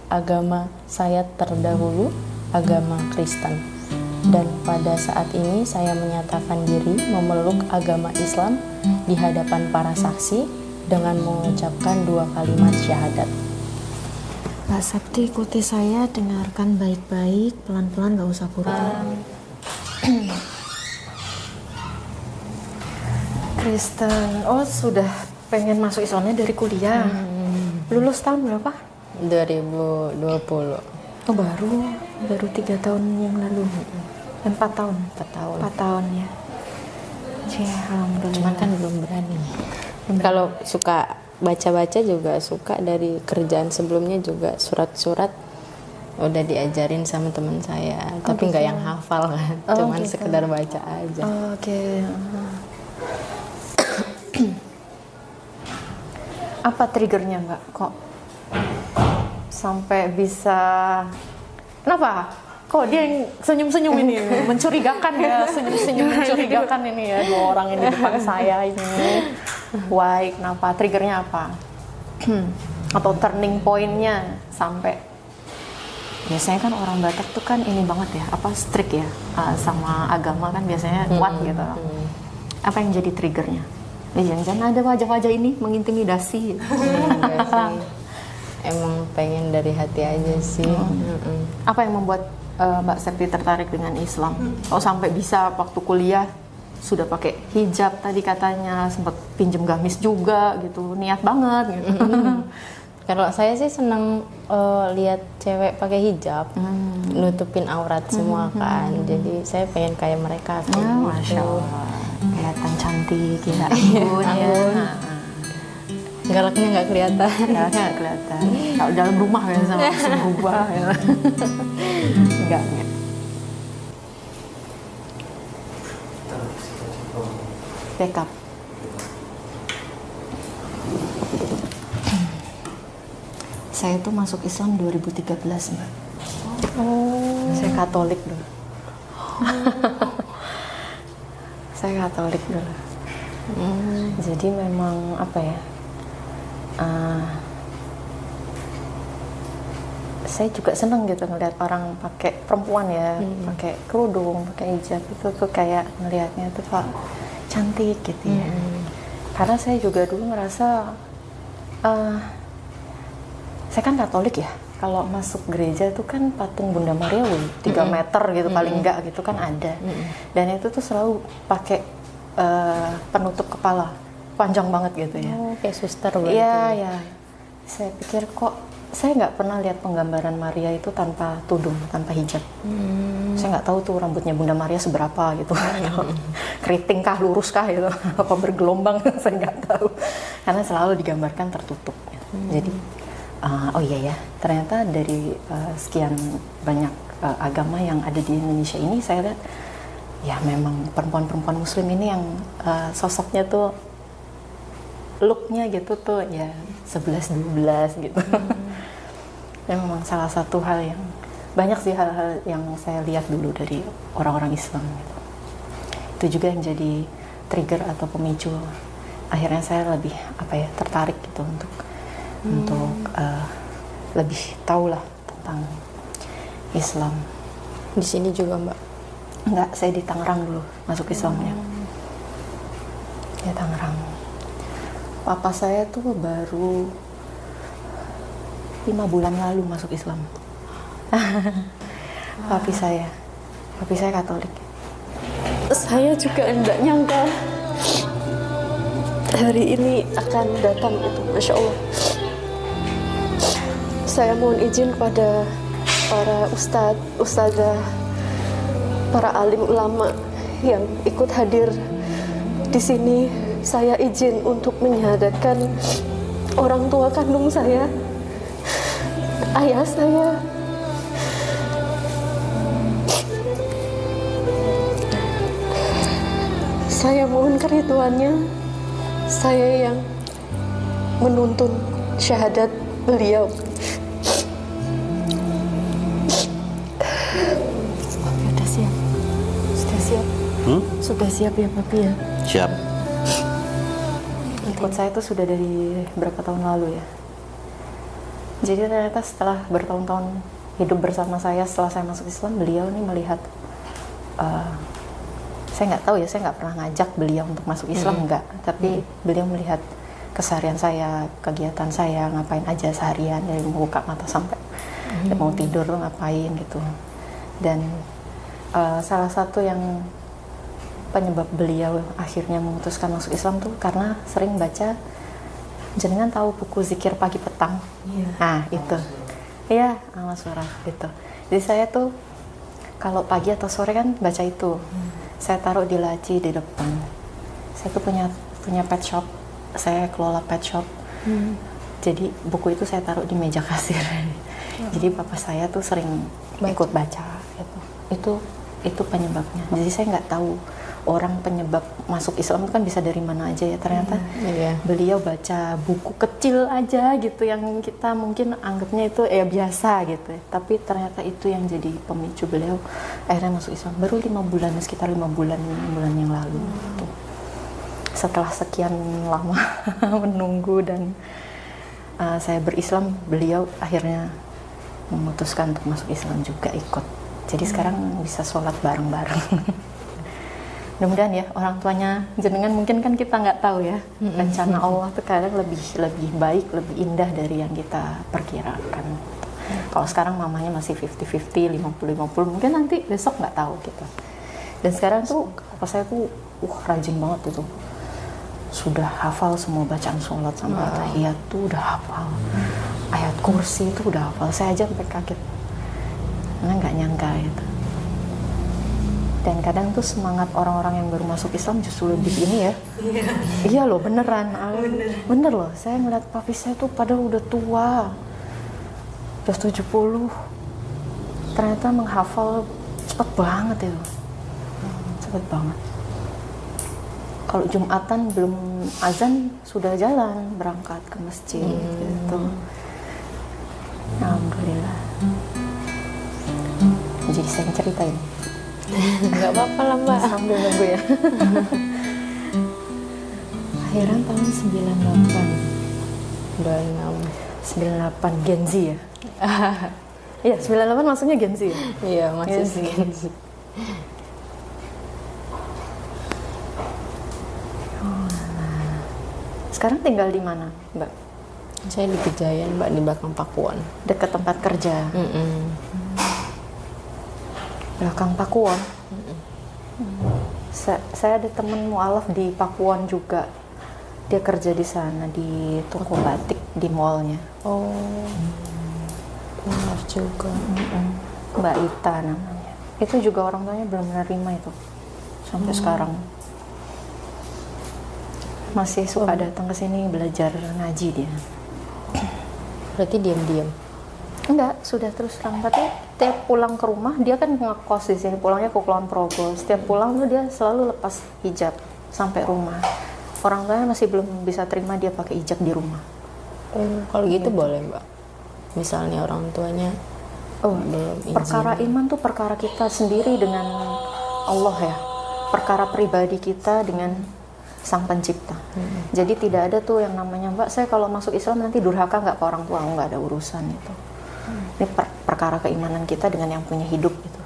agama saya terdahulu, agama Kristen. Dan pada saat ini saya menyatakan diri memeluk agama Islam di hadapan para saksi dengan mengucapkan 2 kalimat syahadat. Mbak Septi, ikuti saya, dengarkan baik-baik, pelan-pelan, gak usah buru-buru. Kristen, oh sudah pengen masuk Islamnya dari kuliah. Lulus tahun berapa? 2020. Oh baru 3 tahun yang lalu. 4 tahun? 4 tahun. 4 tahun ya. Alhamdulillah. Cuman kan belum berani. Kalau suka baca-baca juga suka, dari kerjaan sebelumnya juga surat-surat udah diajarin sama teman saya, tapi nggak yang hafal kan, cuman gitu. sekedar baca aja. Oke. Apa triggernya Mbak? Kok sampai bisa? Kenapa? Kok dia yang senyum-senyum ini? Mencurigakan ya, senyum-senyum mencurigakan ini ya, 2 orang ini di depan saya ini. Why? Kenapa? Triggernya apa? Atau turning point-nya sampai? Biasanya kan orang Batak tuh kan ini banget ya, apa strict ya, sama agama kan biasanya kuat gitu. Apa yang jadi triggernya? Jangan-jangan ada wajah-wajah ini mengintimidasi. Enggak sih. Emang pengen dari hati aja sih. Apa yang membuat Mbak Septi tertarik dengan Islam? Kalau sampai bisa waktu kuliah sudah pakai hijab tadi katanya, sempat pinjem gamis juga gitu, niat banget gitu. Kalau saya sih senang lihat cewek pakai hijab, nutupin aurat semua kan. Jadi saya pengen kayak mereka. Masya Allah, kelihatan cantik ya, anggun ya. Galaknya nggak kelihatan. Galaknya nggak kelihatan. Kalau dalam rumah kan langsung berubah ya. Enggak. Backup. Saya tuh masuk Islam 2013 Mbak. Saya Katolik dulu. Saya Katolik dulu. Jadi memang apa ya? Saya juga seneng gitu ngeliat orang pakai, perempuan ya, pakai kerudung, pakai hijab, itu tuh kayak ngelihatnya tuh Pak cantik gitu ya. Karena saya juga dulu ngerasa saya kan Katolik ya, kalau masuk gereja tuh kan patung Bunda Maria 3 meter gitu paling enggak gitu kan ada. Dan itu tuh selalu pakai penutup kepala panjang banget gitu ya. Kayak suster berarti. Iya. Saya pikir kok saya nggak pernah lihat penggambaran Maria itu tanpa tudung, tanpa hijab. Saya nggak tahu tuh rambutnya Bunda Maria seberapa gitu. Keriting kah, lurus kah gitu, apa bergelombang, saya nggak tahu. Karena selalu digambarkan tertutup. Gitu. Jadi, oh iya ya, ternyata dari sekian banyak agama yang ada di Indonesia ini, saya lihat ya memang perempuan-perempuan Muslim ini yang sosoknya tuh, looknya gitu tuh ya 11-12 gitu. Dan memang salah satu hal yang banyak sih hal-hal yang saya lihat dulu dari orang-orang Islam gitu. Itu juga yang jadi trigger atau pemicu akhirnya saya lebih tertarik gitu untuk lebih tahu lah tentang Islam. Di sini juga Mbak? Enggak, saya di Tangerang dulu masuk Islamnya. Di Tangerang. Papa saya tuh baru 5 bulan lalu masuk Islam. Papi saya Katolik. Saya juga tidak nyangka hari ini akan datang itu, Masya Allah. Saya mohon izin kepada para ustadz, ustazah, para alim ulama yang ikut hadir di sini. Saya izin untuk menyahadatkan orang tua kandung saya, ayah saya. Saya mohon keriduannya, saya yang menuntun syahadat beliau. Sudah siap? Sudah siap? Sudah siap ya Papi ya? Siap. Ikut saya tuh sudah dari berapa tahun lalu ya? Jadi ternyata setelah bertahun-tahun hidup bersama saya, setelah saya masuk Islam, beliau nih melihat, saya nggak tahu ya, saya nggak pernah ngajak beliau untuk masuk Islam, enggak. Tapi beliau melihat keseharian saya, kegiatan saya, ngapain aja seharian, dari mau buka mata sampai mau tidur tuh ngapain gitu. Dan salah satu yang penyebab beliau akhirnya memutuskan masuk Islam tuh karena sering baca, jenengan tahu buku zikir pagi petang? Nah itu, iya, Amal Surah itu. Jadi saya tuh kalau pagi atau sore kan baca itu. Saya taruh di laci di depan. Saya tuh punya pet shop. Saya kelola pet shop. Jadi buku itu saya taruh di meja kasir. Jadi papa saya tuh sering ikut baca gitu. Itu penyebabnya. Jadi saya nggak tahu orang penyebab masuk Islam itu kan bisa dari mana aja ya. Ternyata beliau baca buku kecil aja gitu yang kita mungkin anggapnya itu ya biasa gitu. Tapi ternyata itu yang jadi pemicu beliau akhirnya masuk Islam. Baru 5 bulan, sekitar 5 bulan yang lalu gitu. Setelah sekian lama menunggu dan saya berislam, beliau akhirnya memutuskan untuk masuk Islam juga ikut. Jadi sekarang bisa sholat bareng-bareng. Mudah-mudahan ya orang tuanya jenengan mungkin kan kita nggak tahu ya, rencana Allah tuh kadang lebih baik, lebih indah dari yang kita perkirakan. Kalau sekarang mamanya masih 50-50, 50-50, mungkin nanti besok nggak tahu gitu. Dan sekarang tuh apa saya tuh rajin banget itu, sudah hafal semua bacaan sholat sampai tahiyat tuh udah hafal, ayat kursi itu udah hafal. Saya aja sampai kaget karena nggak nyangka itu. Dan kadang tuh semangat orang-orang yang baru masuk Islam justru lebih ini ya. Iya loh, beneran. Bener loh, saya ngeliat papi saya tuh padahal udah tua, udah 70, ternyata menghafal cepet banget itu. Cepet banget. Kalau Jumatan belum azan sudah jalan berangkat ke masjid gitu. Alhamdulillah. Jadi saya ceritain. Nggak apa-apa lah Mbak, sambil nunggu ya. Akhiran tahun 98 Gen Z ya. Iya, 98 maksudnya Gen Z ya. Iya, masih Gen Z. Sekarang tinggal di mana, Mbak? Saya di Kejayan Mbak, di belakang Pakuan. Dekat tempat kerja. Belakang Pakuan. Saya ada temen mualaf di Pakuan juga. Dia kerja di sana di toko batik di mallnya. Oh, benar juga. Mbak Ita namanya. Itu juga orang tuanya belum menerima itu sampai sekarang. Masih suka datang ke sini belajar ngaji dia. Berarti diam-diam. Enggak, sudah terus terang. Tapi tiap pulang ke rumah, dia kan ngekos di sini, pulangnya ke Kulon Progo. Setiap pulang tuh dia selalu lepas hijab sampai rumah. Orang tuanya masih belum bisa terima dia pakai hijab di rumah. Kalau gitu boleh Mbak. Misalnya orang tuanya belum izin. Perkara iman tuh perkara kita sendiri dengan Allah ya. Perkara pribadi kita dengan Sang Pencipta. Jadi tidak ada tuh yang namanya, Mbak, saya kalau masuk Islam nanti durhaka nggak ke orang tua, nggak ada urusan itu. Ini perkara keimanan kita dengan yang punya hidup gitu.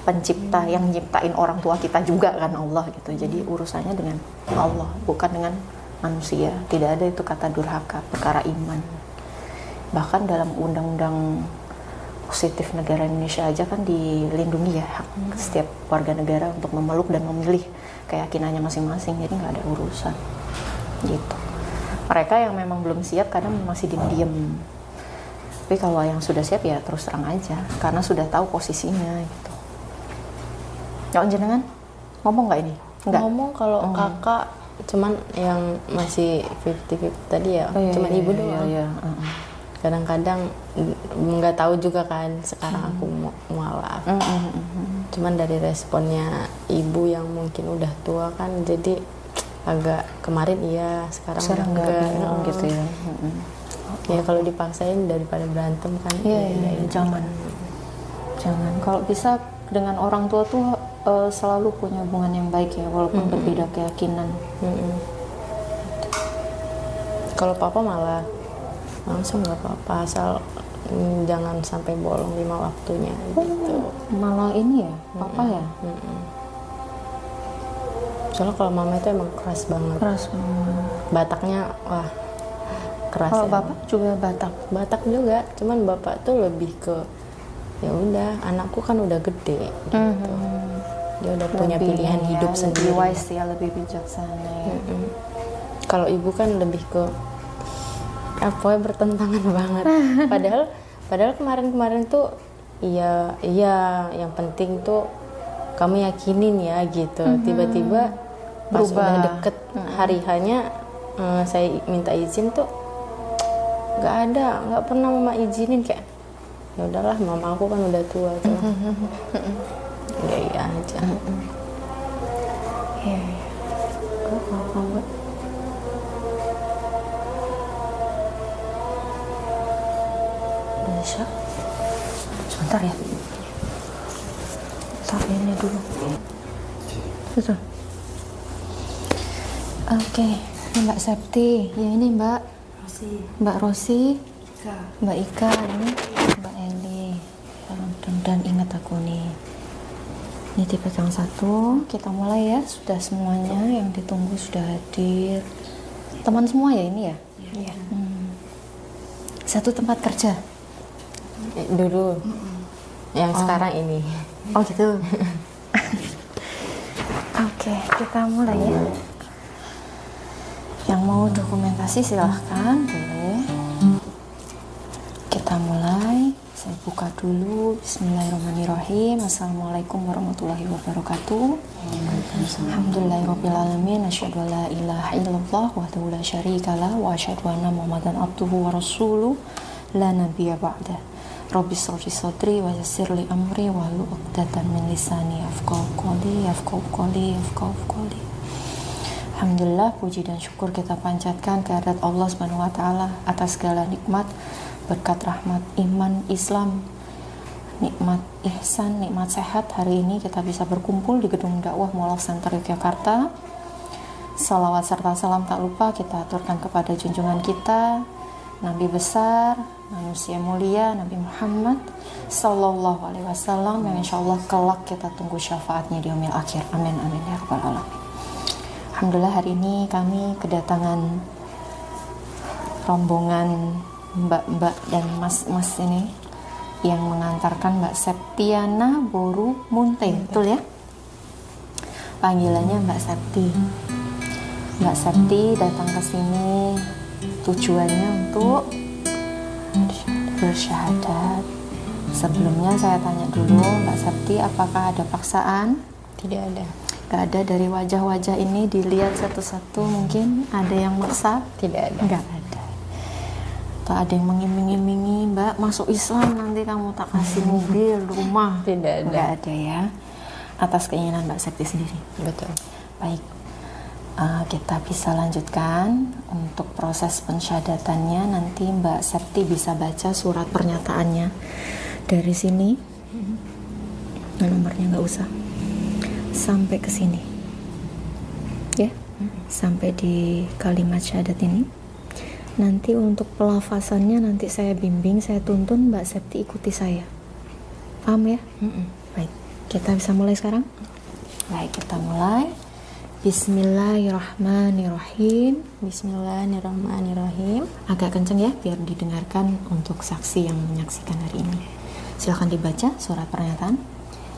Pencipta yang nyiptain orang tua kita juga kan Allah gitu. Jadi urusannya dengan Allah, bukan dengan manusia. Tidak ada itu kata durhaka, perkara iman. Bahkan dalam undang-undang positif negara Indonesia aja kan dilindungi ya hak setiap warga negara untuk memeluk dan memilih keyakinannya masing-masing. Jadi nggak ada urusan gitu. Mereka yang memang belum siap kadang masih diam-diam. Tapi kalau yang sudah siap ya terus terang aja, karena sudah tahu posisinya gitu. Ya, jenengan ngomong nggak ini? Nggak. Ngomong kalau kakak, cuman yang masih 50-50 tadi ya, cuman ibu doang. Iya. Kadang-kadang nggak tahu juga kan sekarang aku mualaf. Cuman dari responnya ibu yang mungkin udah tua kan, jadi agak kemarin iya, sekarang udah enggak gitu ya. Ya kalau dipaksain daripada berantem kan. Iya, jangan. Kalau bisa dengan orang tua tuh selalu punya hubungan yang baik ya, walaupun berbeda keyakinan. Kalau papa malah langsung nggak apa-apa, asal jangan sampai bolong 5 waktunya gitu. Malah ini ya, papa ya? Soalnya kalau mama itu emang keras banget. Keras banget. Bataknya wah keras. Kalau ya. bapak juga Batak? Batak juga, cuman bapak tuh lebih ke ya udah, anakku kan udah gede gitu. Dia udah punya Lebih pilihan ini ya, hidup sendiri. lebih wise ya, lebih bijaksana ya. Kalau ibu kan lebih ke apa bertentangan banget. Padahal kemarin tuh iya yang penting tuh kamu yakinin ya gitu. Tiba-tiba pas Berubah. udah deket hari hanya saya minta izin tuh nggak pernah mama izinin, kayak ya udahlah, mama aku kan udah tua tuh. Ya iya aja. Iya, iya. Kok apa Mbak? Bisa? Sebentar ya. Taruh ini dulu. Betul. Oke, ini Mbak Septi. Ya ini Mbak Mbak Rosi, Mbak Ika, ini Mbak Eli. Dan ingat aku nih. Ini tipe yang satu. Kita mulai ya. Sudah semuanya yang ditunggu sudah hadir. Teman semua ya ini ya. Iya. Satu tempat kerja. Dulu yang sekarang ini. Oh gitu. Oke, kita mulai ya. Yang mau dokumentasi silahkan, boleh. Kita mulai. Saya buka dulu. Bismillahirrahmanirrahim. Assalamualaikum warahmatullahi wabarakatuh. Alhamdulillahirrahmanirrahim. Asyhadu an la ilaha illallah wahdahu la syarikalah wa asyhadu anna Muhammadan abduhu wa rasuluh la nabiyya ba'dah. Rabbi shrah sadri wa yassir li amri wahlul 'uqdatam min lisani yafqahu qawli. Alhamdulillah, puji dan syukur kita panjatkan kehadirat Allah Subhanahu wa taala atas segala nikmat, berkat rahmat iman Islam, nikmat ihsan, nikmat sehat. Hari ini kita bisa berkumpul di Gedung Dakwah Mualaf Center Yogyakarta. Salawat serta salam tak lupa kita aturkan kepada junjungan kita, Nabi besar, manusia mulia, Nabi Muhammad Sallallahu Alaihi Wasallam, yang insya Allah kelak kita tunggu syafaatnya di yaumil akhir. Amin amin ya rabbal alamin. Alhamdulillah, hari ini kami kedatangan rombongan mbak-mbak dan mas-mas ini yang mengantarkan Mbak Septiana Boru Munte, betul ya? Panggilannya Mbak Septi. Mbak Septi datang ke sini tujuannya untuk bersyahadat. Sebelumnya saya tanya dulu, Mbak Septi, apakah ada paksaan? Tidak ada. Gak ada. Dari wajah-wajah ini dilihat satu-satu, mungkin ada yang maksa? Tidak ada. Enggak ada. Atau ada yang mengiming-imingi, Mbak masuk Islam nanti kamu tak kasih mobil, rumah? Tidak ada. Enggak ada ya. Atas keinginan Mbak Septi sendiri. Betul. Baik, kita bisa lanjutkan untuk proses pensyahadatannya. Nanti Mbak Septi bisa baca surat pernyataannya dari sini. Nomornya nggak usah, sampai ke sini ya, sampai di kalimat syahadat ini. Nanti untuk pelafasannya nanti saya bimbing, saya tuntun, Mbak Septi ikuti saya. Paham ya? Baik, kita bisa mulai sekarang. Baik, kita mulai. Bismillahirrahmanirrahim. Bismillahirrahmanirrahim. Agak kenceng ya biar didengarkan untuk saksi yang menyaksikan hari ini. Silahkan dibaca surat pernyataan.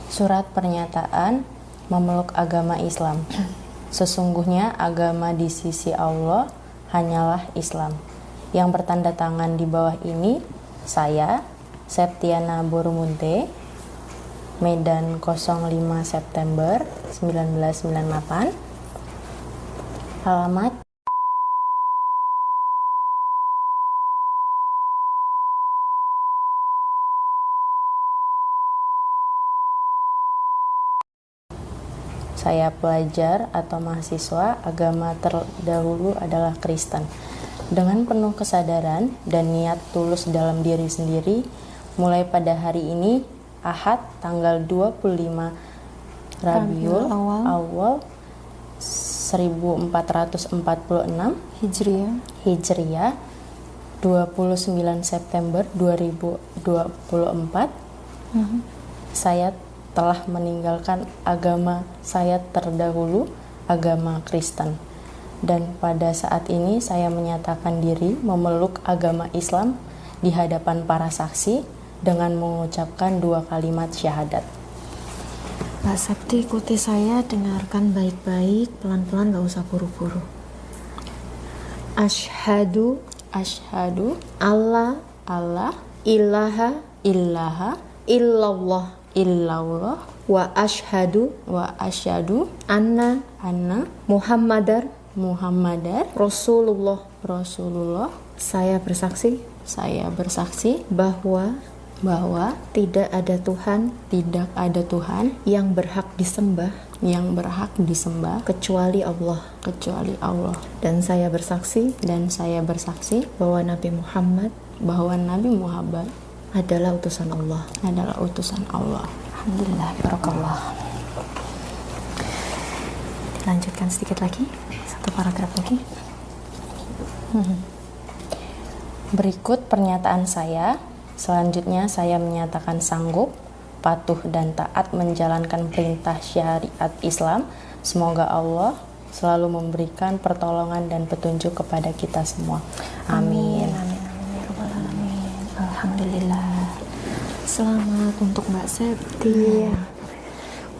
Surat pernyataan memeluk agama Islam. Sesungguhnya agama di sisi Allah hanyalah Islam. Yang bertanda tangan di bawah ini saya, Septiana Boru Munte, Medan 05 September 1998. Alamat saya pelajar atau mahasiswa agama terdahulu adalah Kristen. Dengan penuh kesadaran dan niat tulus dalam diri sendiri, mulai pada hari ini, Ahad, tanggal 25 Rabiul Awal 1446 Hijriah. 29 September 2024 saya telah meninggalkan agama saya terdahulu, agama Kristen. Dan pada saat ini saya menyatakan diri memeluk agama Islam di hadapan para saksi dengan mengucapkan 2 kalimat syahadat. Mbak Septi, ikuti saya, dengarkan baik-baik, pelan-pelan, gak usah buru-buru. Asyhadu Allah ilaha illallah illallah wa asyhadu anna Muhammadar Rasulullah. Saya bersaksi bahwa tidak ada Tuhan yang berhak disembah kecuali Allah. Dan saya bersaksi bahwa Nabi Muhammad adalah utusan Allah. Alhamdulillah, barakallah. Dilanjutkan sedikit lagi, 1 paragraf lagi. Berikut pernyataan saya. Selanjutnya saya menyatakan sanggup, patuh dan taat menjalankan perintah syariat Islam. Semoga Allah selalu memberikan pertolongan dan petunjuk kepada kita semua. Amin. Alhamdulillah. Selamat untuk Mbak Septi.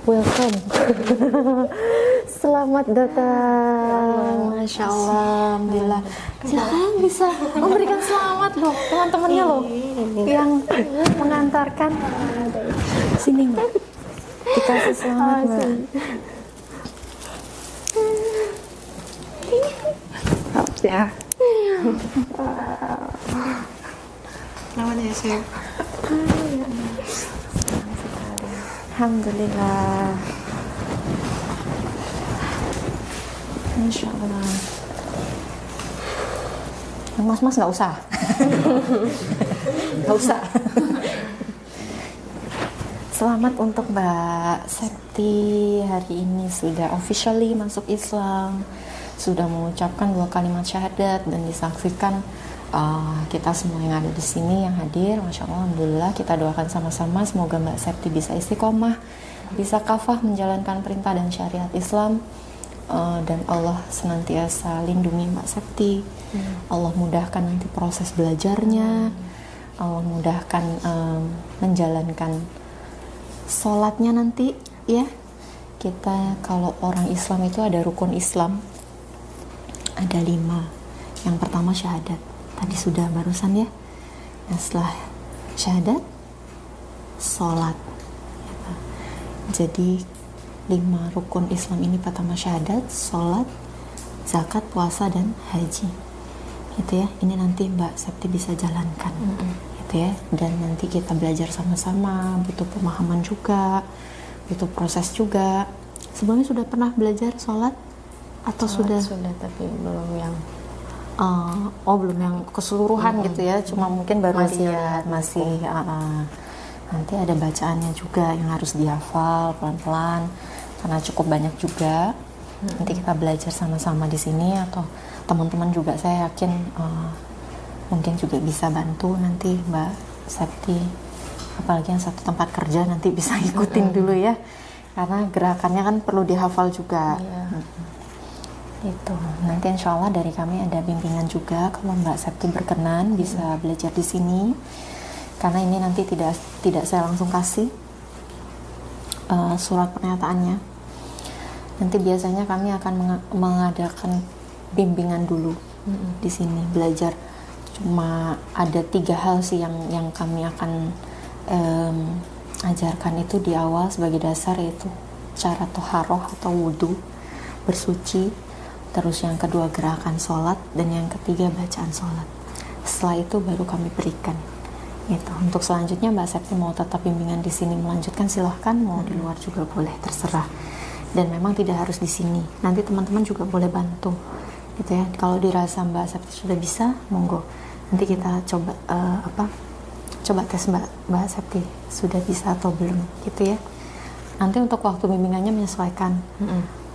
Welcome. Selamat datang. Masya Allah. Alhamdulillah. Silakan bisa memberikan selamat loh teman-temannya loh yang mengantarkan. Sini Mbak. Dikasih selamat Mbak. Ya. Namanya ya Chef. Alhamdulillah. Masya Allah. Mas nggak usah. Nggak usah. Selamat untuk Mbak Septi, hari ini sudah officially masuk Islam, sudah mengucapkan 2 kalimat syahadat dan disaksikan kita semua yang ada di sini yang hadir. Masya Allah, alhamdulillah, kita doakan sama-sama semoga Mbak Septi bisa istiqomah, bisa kafah menjalankan perintah dan syariat Islam, dan Allah senantiasa lindungi Mbak Septi. Allah mudahkan nanti proses belajarnya, Allah mudahkan menjalankan sholatnya nanti ya. Kita kalau orang Islam itu ada rukun Islam, ada 5. Yang pertama syahadat, tadi sudah barusan ya. Nah, setelah syahadat, sholat. Jadi 5 rukun Islam ini pertama syahadat, sholat, zakat, puasa, dan haji. Gitu ya. Ini nanti Mbak Septi bisa jalankan. Gitu ya. Dan nanti kita belajar sama-sama, butuh pemahaman juga, butuh proses juga. Sebelumnya sudah pernah belajar sholat? Atau sudah tapi belum yang belum yang keseluruhan gitu ya, cuma mungkin baru Masih lihat, masih nanti ada bacaannya juga yang harus dihafal pelan-pelan karena cukup banyak juga. Nanti kita belajar sama-sama di sini, atau teman-teman juga saya yakin mungkin juga bisa bantu nanti Mbak Septi, apalagi yang satu tempat kerja nanti bisa ikutin dulu ya, karena gerakannya kan perlu dihafal juga. Itu nanti insya Allah dari kami ada bimbingan juga kalau Mbak Septi berkenan bisa belajar di sini, karena ini nanti tidak saya langsung kasih surat pernyataannya. Nanti biasanya kami akan mengadakan bimbingan dulu di sini, belajar. Cuma ada 3 hal sih yang kami akan ajarkan itu di awal sebagai dasar, yaitu cara toharoh atau wudhu, bersuci. Terus yang kedua gerakan sholat, dan yang ketiga bacaan sholat. Setelah itu baru kami berikan. Gitu. Untuk selanjutnya Mbak Septi mau tetap bimbingan di sini melanjutkan, silahkan. Mau di luar juga boleh, terserah. Dan memang tidak harus di sini. Nanti teman-teman juga boleh bantu. Gitu ya. Kalau dirasa Mbak Septi sudah bisa, monggo. Nanti kita coba coba tes Mbak Septi sudah bisa atau belum, gitu ya. Nanti untuk waktu bimbingannya menyesuaikan.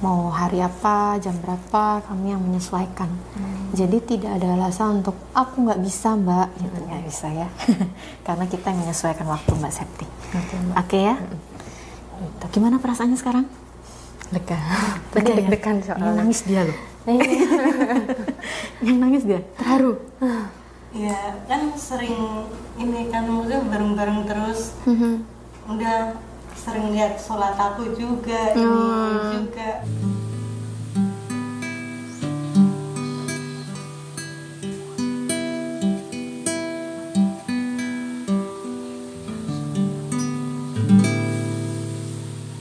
mau hari apa, jam berapa, kami yang menyesuaikan. Jadi tidak ada alasan untuk aku nggak bisa Mbak, gitu nggak bisa ya, karena kita yang menyesuaikan waktu Mbak Septi. Oke ya. Gitu. Gimana perasaannya sekarang? Lega. Lega ya? Deg-degan Yang soalnya. nangis dia loh. Yang nangis dia, terharu. Ya kan sering ini kan udah bareng-bareng terus, udah sering lihat sholat aku juga, ini juga.